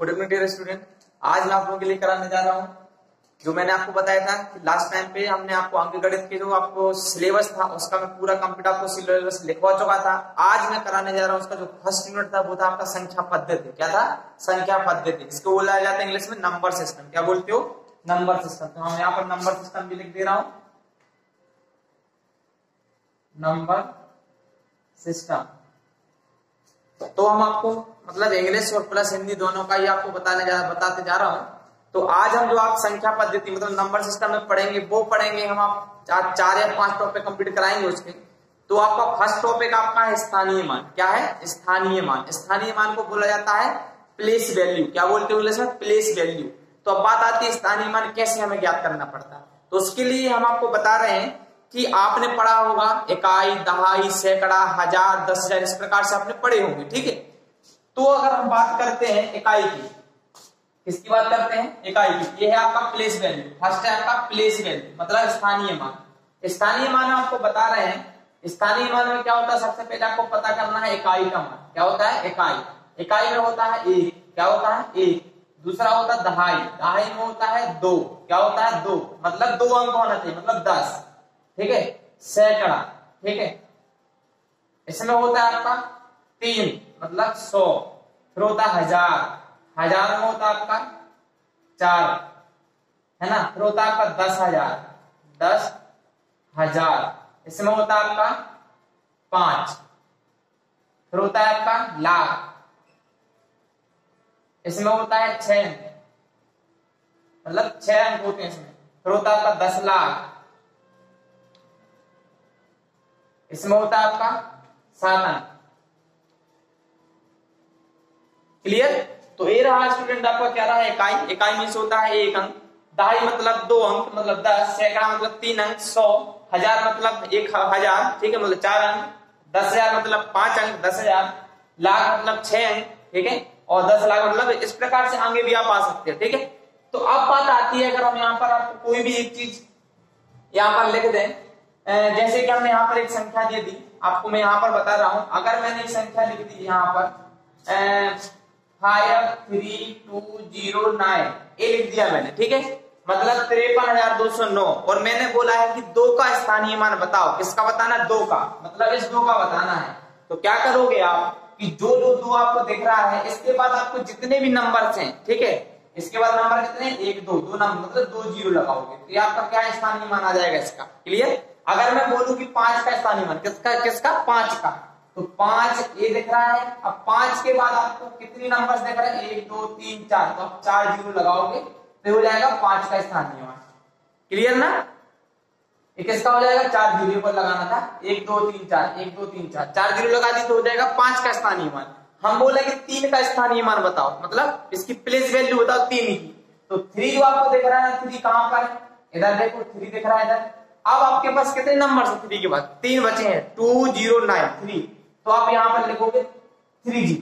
Good evening dear student. आज मैं आप लोगों के लिए कराने जा रहा हूँ जो मैंने आपको बताया था कि लास्ट टाइम पे हमने आपको अंकगणित के जो आपको सिलेबस था उसका मैं पूरा कंप्लीट आपको सिलेबस लिखवा चुका था। आज मैं कराने जा रहा हूँ उसका जो फर्स्ट यूनिट था वो था आपका संख्या पद्धति। क्या था? संख्या पद्धति। इसको बोला जाता है इंग्लिश में नंबर सिस्टम। क्या बोलते हो? Number system. तो हम यहाँ पर नंबर सिस्टम भी लिख दे रहा हूँ, नंबर सिस्टम। तो हम आपको मतलब इंग्लिश और प्लस हिंदी दोनों का ही आपको बताते जा रहा हूं। तो आज हम जो आप संख्या पद्धति मतलब नंबर सिस्टम में पढ़ेंगे वो पढ़ेंगे हम। आप 4 या 5 टॉपिक कंप्लीट कराएंगे उसके। तो आपका फर्स्ट टॉपिक आपका है स्थानीय मान। क्या है? स्थानीय मान। स्थानीय मान को बोला जाता है प्लेस वैल्यू। क्या बोलते हो इंग्लिश में? Place value. तो अब बात आती है स्थानीय मान कैसे हमें ज्ञात करना पड़ता है। तो उसके लिए हम आपको बता रहे हैं कि आपने पढ़ा होगा इकाई, दहाई, सैकड़ा, हजार, 10,000 इस प्रकार से आपने पढ़े होंगे। ठीक है। तो अगर हम बात करते हैं इकाई की, किसकी बात करते हैं? इकाई की। ये है आपका प्लेस वैल्यू। फर्स्ट है आपका प्लेस वैल्यू मतलब स्थानीय मान। स्थानीय मान हम आपको बता रहे हैं। स्थानीय मान में क्या होता है? सबसे पहले आपको पता करना है इकाई का मान। क्या होता है? इकाई। इकाई में होता है 1। क्या होता है? 1। दूसरा होता है दहाई। दहाई में होता है 2। क्या होता है? 2 मतलब 2 अंक होना चाहिए मतलब 10। ठीक है। सैकड़ा। ठीक है। इसमें होता है आपका 3 मतलब 100। फिर होता है हजार। हजार में होता है आपका 4 है ना। फिर होता है आपका 10,000। 10,000 इसमें होता है आपका 5। फिर होता है आपका लाख। इसमें होता है 6 मतलब 6 अंक होते हैं इसमें। फिर होता है आपका 10 लाख। इसमें होता है आपका 7 अंक। क्लियर? तो ये रहा स्टूडेंट आपका क्या रहा? इकाई। इकाई मीन्स होता है 1 अंक। दहाई मतलब 2 अंक मतलब 10। सैकड़ा मतलब 3 अंक 100। हजार मतलब 1000। ठीक है मतलब 4 अंक। 10,000 मतलब 5 अंक 10,000। लाख मतलब 6 अंक। ठीक है। और 10 लाख मतलब इस प्रकार से आगे भी आप आ सकते हैं। ठीक है। तो अब बात आती है अगर हम यहाँ पर आपको कोई भी एक चीज यहाँ पर लिख दें, जैसे कि हमने यहाँ पर एक संख्या दे दी आपको, मैं यहाँ पर बता रहा हूं। अगर मैंने एक संख्या लिख दी यहाँ पर 53209 ये लिख दिया मैंने। ठीक है। मतलब 53,209 और मैंने बोला है कि 2 का स्थानीय मान बताओ। किसका बताना? 2 का मतलब इस 2 का बताना है। तो क्या करोगे आप कि जो 2 आपको दिख रहा है इसके बाद आपको जितने भी नंबर्स हैं, ठीक है, इसके बाद नंबर कितने? 1 2 2 नंबर मतलब 2 जीरो लगाओगे तो ये आपका क्या स्थानीय मान आ जाएगा इसका। क्लियर? अगर मैं बोलूं कि 5 का स्थानीय मान किसका 5 का, तो 5 ये दिख रहा है। अब 5 के बाद आपको कितनी नंबर्स दिख रहे हैं? 1 2 3 4। तो आप 4 जीरो लगाओगे तो हो जाएगा 5 का स्थानीय मान। क्लियर ना? ये किसका हो जाएगा? 4 जीरो पर लगाना था। 1 2 3 4 1 2 3 4 4 जीरो लगा दी तो हो जाएगा 5 का स्थानीय मान। हम बोले कि 3 का स्थानीय मान बताओ मतलब इसकी प्लेस वैल्यू बताओ 3 की। तो 3 जो आपको दिख रहा है 3 कहां पर है? इधर देखो 3 दिख रहा है इधर। अब आपके पास कितने नंबर है? 3 के बाद 3 बचे हैं 2093। तो आप यहां पर लिखोगे 30।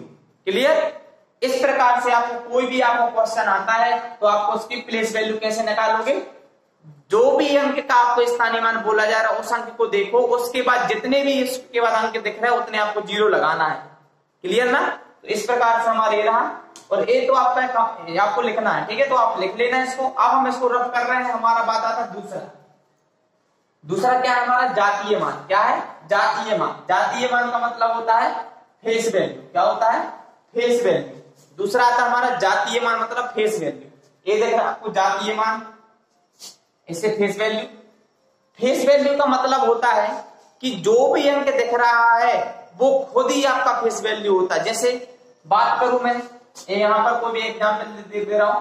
क्लियर? इस प्रकार से आपको कोई भी आपको क्वेश्चन आता है तो आपको उसकी प्लेस वैल्यू कैसे निकालोगे? जो भी अंक का आपको स्थानीय मान बोला जा रहा है उस अंक को देखो, उसके बाद जितने भी इसके बाद अंक दिख रहे हैं उतने आपको जीरो लगाना है। क्लियर ना? तो इस प्रकार से हमारा ये रहा। और ये तो आपका आपको लिखना है। ठीक है। तो आप लिख लेना इसको। अब हम इसको रफ कर रहे हैं। हमारा बात आता है दूसरा क्या है हमारा? जातीय मान। क्या है? जातीय मान। जातीय मान का मतलब होता है फेस वैल्यू। क्या होता है? Face value. दूसरा आता है हमारा जातीय मान मतलब फेस वैल्यू। ये देखो आपको जातीय मान, इससे फेस वैल्यू। फेस वैल्यू का मतलब होता है कि जो भी अंक दिख रहा है वो खुद ही आपका फेस वैल्यू होता है। जैसे बात करूं मैं यहां पर कोई भी एग्जांपल दे रहा हूं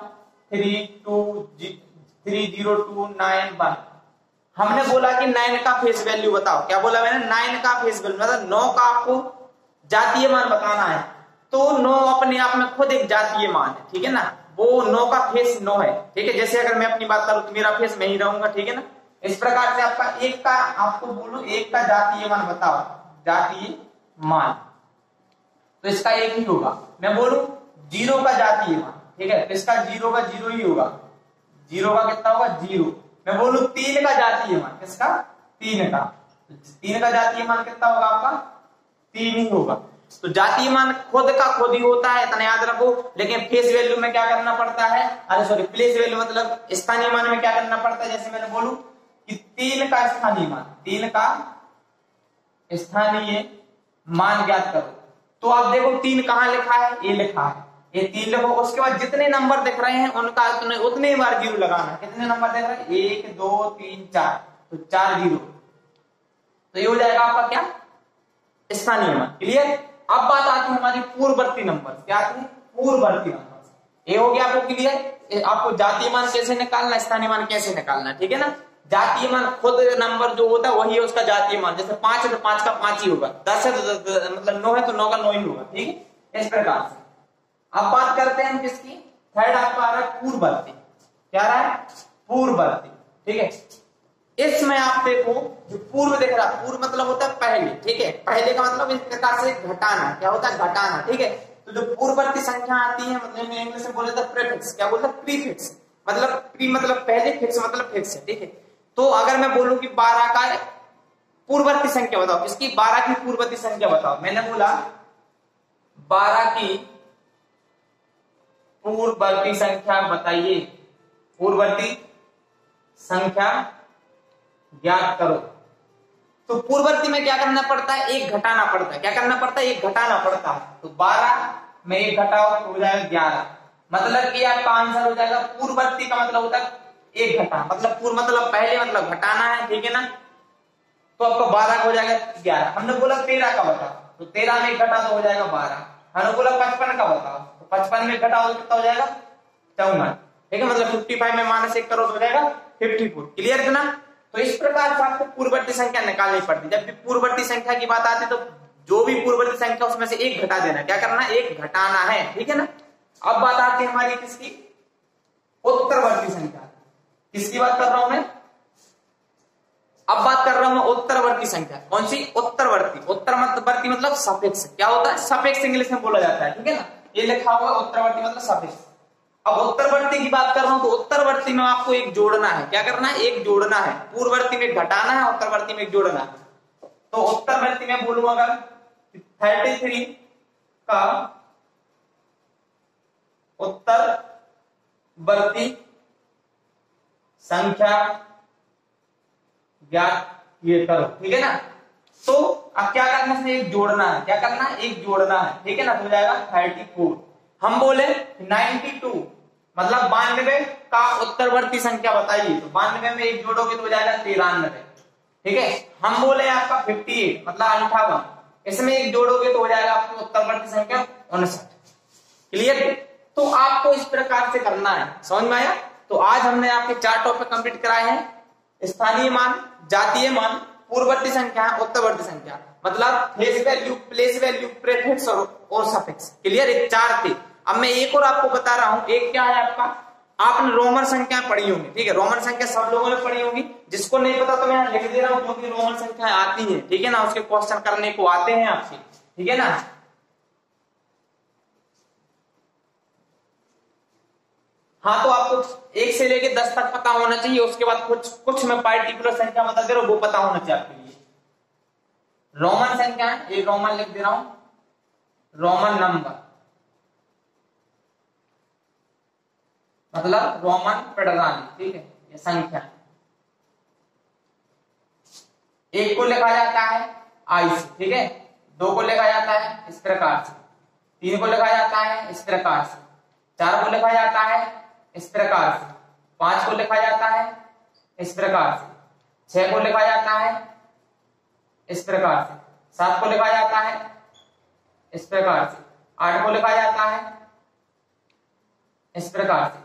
30291। हमने बोला कि 9 का फेस वैल्यू बताओ। क्या बोला मैंने? 9 का फेस वैल्यू मतलब 9 का आपको जातीय मान बताना है। तो 9 अपने आप में खुद एक जातीय मान है। ठीक है ना? वो 9 का फेस 9 है। ठीक है। जैसे अगर मैं अपनी बात करूं तो मेरा फेस मैं ही रहूंगा। ठीक है ना? इस प्रकार से आपका 1 का आपको बोलो 1 का जातीय मान बताओ। जातीय मान तो इसका 1 ही होगा। मैं बोलूं 0 का जातीय मान। ठीक है। तो इसका 0 का 0 ही होगा। 0 का कितना होगा? 0। मैं बोलूं 3 का जातीय मान। किसका? 3 का। 3 का जातीय मान कितना होगा आपका? 3 ही होगा। तो जातीय मान खुद का खुद ही होता है, इतना याद रखो। लेकिन फेस वैल्यू में क्या करना पड़ता है, अरे सॉरी प्लेस वैल्यू मतलब स्थानीय मान में क्या करना पड़ता है, जैसे मैंने बोलूं कि 3 का स्थानीय मान, 3 का स्थानीय मान ज्ञात करो। तो आप देखो 3 कहां लिखा है, ये लिखा है, ये 3 लिखो। उसके बाद जितने नंबर दिख रहे हैं उनका उतने बार जीरो लगाना। कितने नंबर दिख रहे हैं, 1 2 3 4, तो 4 जीरो, तो ये हो जाएगा आपका क्या, स्थानीय मान। क्लियर। अब बात आती है हमारी पूर्ववर्ती नंबर, क्या आती है, पूर्ववर्ती नंबर। ये हो गया आपको क्लियर। आपको जातीय मान कैसे निकालना, स्थानीय मान कैसे निकालना, ठीक है ना। जातीय मान खुद नंबर जो होता है वही है उसका जातीय मान। जैसे 5 है तो 5 का 5 ही होगा, 10 है तो मतलब 9 है तो 9 का 9 ही होगा, ठीक है, इस प्रकार से। अब बात करते हैं हम किसकी, थर्ड आपका आ रहा है पूर्ववर्ती। क्या रहा है, पूर्ववर्ती, ठीक है। इसमें आप देखो जो पूर्व दिख रहा है, पूर्व मतलब होता है पहले, ठीक है। पहले का मतलब इस प्रकार से घटाना, क्या होता है, घटाना, ठीक है। तो जो पूर्ववर्ती संख्या आती है मतलब इंग्लिश में बोले तो प्रीफिक्स, क्या बोलते हैं, प्रीफिक्स। मतलब प्री मतलब पहले, फिक्स मतलब फिक्स है, ठीक है। तो अगर मैं बोलूं कि 12 का पूर्ववर्ती संख्या बताओ, किसकी, 12 की पूर्ववर्ती संख्या बताओ। मैंने बोला 12 की पूर्ववर्ती संख्या बताइए, पूर्ववर्ती संख्या ज्ञात करो। तो पूर्ववर्ती में क्या करना पड़ता है, एक घटाना पड़ता है। क्या करना पड़ता है, एक घटाना पड़ता है। तो 12 में एक घटाओ तो हो जाएगा 11। मतलब कि आपका आंसर हो जाएगा, पूर्ववर्ती का मतलब होता है एक घटा, मतलब पूर्व मतलब पहले मतलब घटाना है, ठीक है ना। तो आपका 12 हो जाएगा 11। हमने बोला 13 का बताओ, तो 13 में घटा तो हो जाएगा 12। हमने बोला 55 का बताओ, तो 55 में घटाओ तो कितना हो जाएगा, 54, ठीक है। मतलब 55 में -1 करो तो हो जाएगा 54। क्लियर है ना। तो इस प्रकार से आपको पूर्ववर्ती संख्या निकालनी पड़ती है। जब भी पूर्ववर्ती संख्या की बात आती है तो जो भी पूर्ववर्ती संख्या उसमें से एक घटा देना, क्या करना है, एक घटाना है, ठीक है ना। अब बात आती है हमारी किसकी, उत्तरवर्ती संख्या। किसकी बात कर रहा हूं मैं, अब बात कर रहा हूं मैं उत्तरवर्ती संख्या। कौन सी, उत्तरवर्ती। उत्तरवर्ती मतलब सफिक्स, क्या होता है, सफिक्स इंग्लिश में बोला जाता है, ठीक है ना। ये लिखा हुआ उत्तरवर्ती मतलब सफिक्स। अब उत्तरवर्ती की बात कर रहा हूं तो उत्तरवर्ती में आपको एक जोड़ना है। क्या करना है, एक जोड़ना है। पूर्ववर्ती में घटाना है, उत्तरवर्ती में एक जोड़ना है। तो उत्तरवर्ती में बोलूं अगर 33 का उत्तरवर्ती संख्या ज्ञात ये करो, ठीक है ना। तो अब क्या करना है, एक जोड़ना है। क्या करना है, एक जोड़ना है, ठीक है ना। तो हो जाएगा 34। हम बोले 92 मतलब 92 का उत्तरवर्ती संख्या बताइए, तो 92 में एक जोड़ोगे तो हो जाएगा 93, ठीक है। हम बोले आपका 58 मतलब 58, इसमें एक जोड़ोगे तो हो जाएगा आपकी उत्तरवर्ती संख्या 59। क्लियर। तो आपको इस प्रकार से करना है, समझ में आया। तो आज हमने आपके 4 टॉपिक कंप्लीट कराए हैं, स्थानीय मान, जातीय मान, पूर्ववर्ती संख्या, उत्तरवर्ती संख्या। मतलब face value, place value, prefix और सफिक्स। क्लियर, ये 4 थे। अब मैं एक और आपको बता रहा हूं, एक क्या है आपका, आपने रोमन संख्या पढ़ी होंगी, ठीक है। रोमन संख्या सब लोगों ने पढ़ी होगी। जिसको नहीं पता तो मैं यहाँ लिख दे रहा हूं, जो कि रोमन संख्या आती है, ठीक है ना, उसके क्वेश्चन करने को आते हैं आपसे, ठीक है ना। हाँ, तो आपको 1 से लेके 10 तक पता होना चाहिए। उसके बाद कुछ मैं पार्टिकुलर संख्या बता दे रहा हूं, वो पता होना चाहिए आपके लिए। रोमन संख्या है, एक रोमन लिख दे रहा हूं, रोमन नंबर मतलब रोमन प्रणाली, ठीक है, ये संख्या। 1 को लिखा जाता है आई से, ठीक है। 2 को लिखा जाता है इस प्रकार से, 3 को लिखा जाता है इस प्रकार से, 4 को लिखा जाता है इस प्रकार से, 5 को लिखा जाता है इस प्रकार से, 6 को लिखा जाता है इस प्रकार से, 7 को लिखा जाता है इस प्रकार से, 8 को लिखा जाता है इस प्रकार से,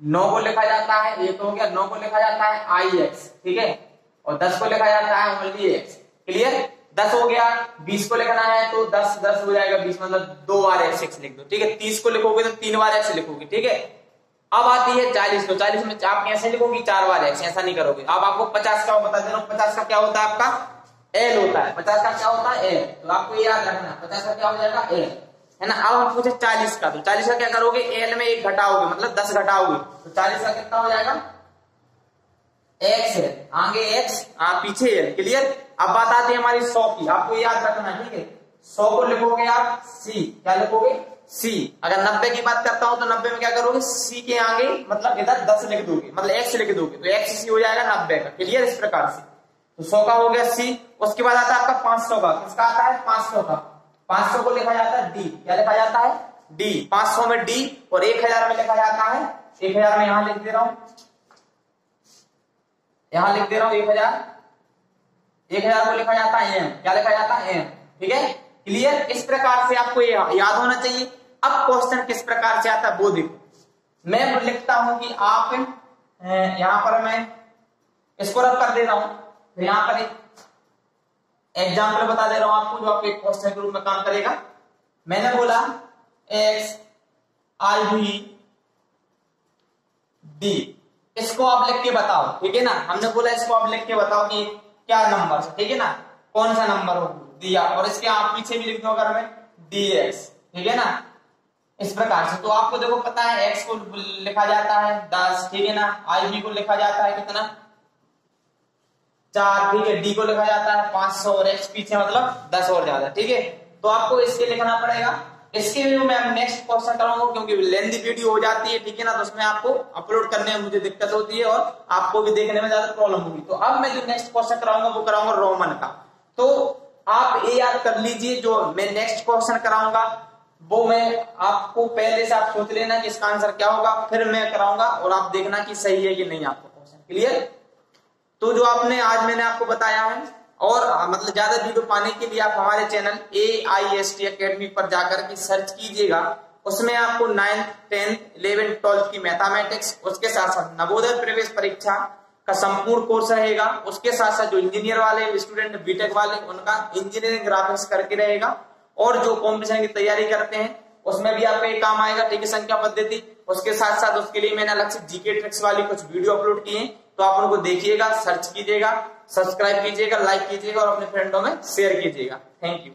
9 को लिखा जाता है, ये तो हो गया, 9 को लिखा जाता है आई एक्स, ठीक है। और 10 को लिखा जाता है ओनली एक्स। क्लियर, 10 हो गया। 20 को लिखना है तो 10 हो जाएगा 20 मतलब 2 बार x लिख दो, ठीक है। 30 को लिखोगे तो 3 बार x लिखोगे, ठीक है। अब आती है 40 को, 40 में आप ऐसे लिखोगे 4 बार x, ऐसा नहीं करोगे। अब आपको 50 का बता दे रहा हूं, 50 का क्या होता है आपका, l होता है। 50 का क्या होता है, l, तो आपको ये याद रखना, 50 का क्या हो जाएगा, l, है ना। अब हम पूछे 40 का, तो 40 का क्या करोगे, l में 1 घटाओगे मतलब 10 घटाओगे, तो 40 का कितना हो जाएगा, x है, आगे x, पीछे l। क्लियर। अब बात आती है हमारी 100 की, आपको याद रखना, ठीक है। 100 को लिखोगे आप सी, क्या लिखोगे सी। अगर 90 की बात करता हूं तो 90 में क्या करोगे, सी के आगे मतलब इधर 10 लिख दोगे, मतलब एक्स लिख दोगे, तो एक्स सी हो जाएगा 90 का। क्लियर, इस प्रकार से। तो 100 का हो गया सी। उसके बाद आता है आपका 500 का। किसका आता है, 500 का। 500 को लिखा जाता है डी, क्या लिखा जाता है डी। 500 में डी और 1000 में लिखा जाता है, 1000 में यहां लिख दे रहा हूं, यहां लिख दे रहा हूं 1000। 1000 को लिखा जाता है एम, क्या लिखा जाता है एम। ठीक है, क्लियर। इस प्रकार से आपको ये याद होना चाहिए। अब क्वेश्चन किस प्रकार से आता है वो देखो। मैं लिखता हूं कि आप यहां पर मैं इसको रब कर दे रहा हूं, तो यहां पर एक एग्जाम्पल बता दे रहा हूं आपको जो आपके क्वेश्चन के रूप में काम करेगा। मैंने बोला एक्स आई वी डी, इसको आप लिख के बताओ। ठीक है ना, हमने बोला इसको आप लिख के बताओ कि क्या नंबर है। ठीक है ना, कौन सा नंबर हो दिया, और इसके आप पीछे भी लिख दो अगर मैं डी एक्स। ठीक है ना, इस प्रकार से। तो आपको देखो पता है एक्स को लिखा जाता है 10, ठीक है ना, आई वी को लिखा जाता है कितना 4, ठीक है, डी को लिखा जाता है 500 और एक्स पीछे मतलब 10 और ज्यादा। ठीक है, तो आपको इसके लिखना पड़ेगा। इसके भी मैं नेक्स्ट क्वेश्चन कराऊंगा क्योंकि लेंथी वीडियो हो जाती है। ठीक है ना, तो उसमें आपको अपलोड करने में मुझे दिक्कत होती है और आपको भी देखने में ज्यादा प्रॉब्लम होगी। तो अब मैं जो नेक्स्ट क्वेश्चन कराऊंगा वो कराऊंगा रोमन का। तो आप ये याद कर लीजिए, जो मैं नेक्स्ट क्वेश्चन कराऊंगा वो मैं आपको पहले से आप सोच लेना कि इसका आंसर क्या होगा, फिर मैं कराऊंगा और आप देखना कि सही है कि नहीं आपका क्वेश्चन। क्लियर। तो जो आपने आज मैंने आपको बताया है, और मतलब ज्यादा वीडियो पाने के लिए आप हमारे चैनल AIST अकेडमी पर जाकर के सर्च कीजिएगा। उसमें आपको 9th 10th 11th 12th की मैथमेटिक्स, उसके साथ साथ नवोदय प्रवेश परीक्षा का संपूर्ण कोर्स रहेगा। उसके साथ साथ जो इंजीनियर वाले स्टूडेंट बीटेक वाले उनका इंजीनियरिंग ग्राफिक्स करके रहेगा, और जो कॉम्पिटिशन की तैयारी करते हैं उसमें भी आपको ये काम आएगा। ठीक है, संख्या पद्धति। उसके साथ साथ उसके लिए मैंने अलग से जीके ट्रिक्स वाली कुछ वीडियो अपलोड किए हैं, तो आप उनको देखिएगा, सर्च कीजिएगा, सब्सक्राइब कीजिएगा, लाइक कीजिएगा और अपने फ्रेंडों में शेयर कीजिएगा। Thank you.